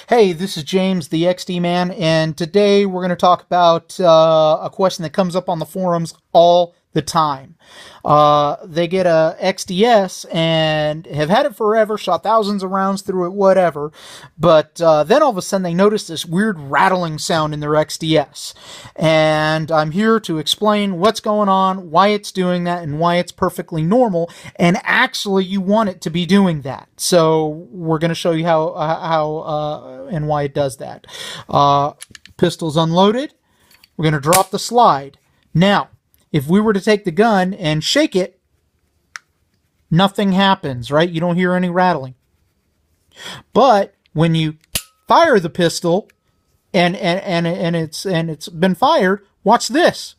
Hey, this is James, the XD Man, and today we're going to talk about a question that comes up on the forums all the time. They get a XDS and have had it forever, shot thousands of rounds through it, whatever, but then all of a sudden they notice this weird rattling sound in their XDS. And I'm here to explain what's going on, why it's doing that, and why it's perfectly normal, and actually you want it to be doing that. So we're going to show you how and why it does that. Pistol's unloaded. We're going to drop the slide. Now, if we were to take the gun and shake it, nothing happens, right? You don't hear any rattling. But when you fire the pistol and it's been fired, watch this.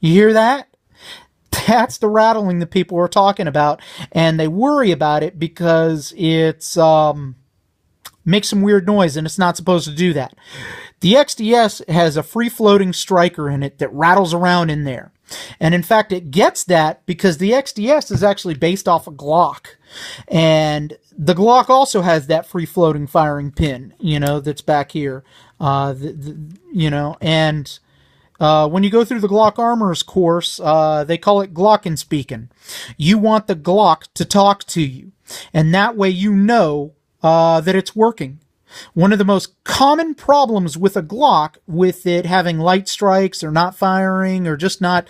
You hear that? That's the rattling that people are talking about, and they worry about it because it's makes some weird noise, and it's not supposed to do that. The XDS has a free-floating striker in it that rattles around in there. And in fact, it gets that because the XDS is actually based off a Glock. And the Glock also has that free-floating firing pin, that's back here. And when you go through the Glock Armor's course, they call it Glockenspeaking. You want the Glock to talk to you. And that way you know that it's working. One of the most common problems with a Glock, with it having light strikes or not firing or just not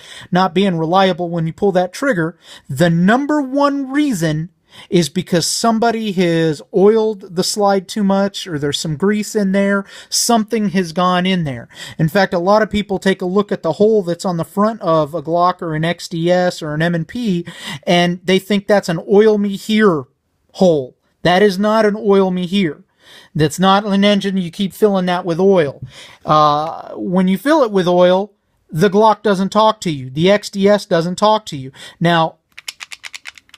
being reliable when you pull that trigger, the number one reason is because somebody has oiled the slide too much, or there's some grease in there. Something has gone in there. In fact, a lot of people take a look at the hole that's on the front of a Glock or an XDS or an M&P, and they think that's an oil me here hole. That is not an oil me here. That's not an engine you keep filling that with oil. When you fill it with oil, the Glock doesn't talk to you. The XDS doesn't talk to you. Now,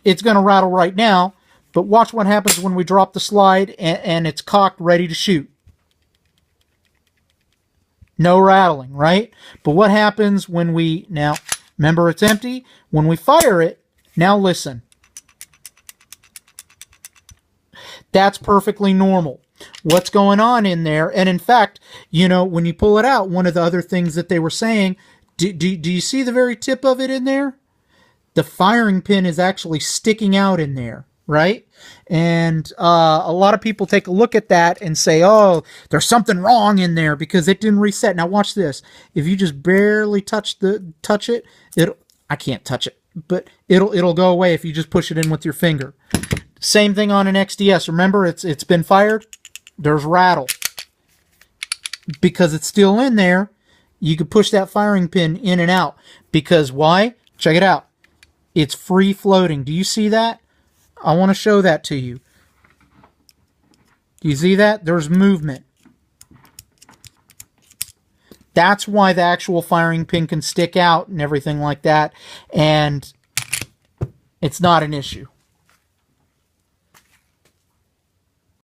it's going to rattle right now, but watch what happens when we drop the slide and it's cocked, ready to shoot. No rattling, right? But what happens when we, now, remember it's empty? When we fire it, now listen. That's perfectly normal. What's going on in there? And in fact, when you pull it out, one of the other things that they were saying, do you see the very tip of it in there? The firing pin is actually sticking out in there, right? And a lot of people take a look at that and say, oh, there's something wrong in there because it didn't reset. Now watch this. If you just barely touch it, I can't touch it, but it'll go away if you just push it in with your finger. Same thing on an XDS. Remember, it's been fired. There's rattle. Because it's still in there, you could push that firing pin in and out. Because why? Check it out. It's free floating. Do you see that? I want to show that to you. Do you see that? There's movement. That's why the actual firing pin can stick out and everything like that. And it's not an issue.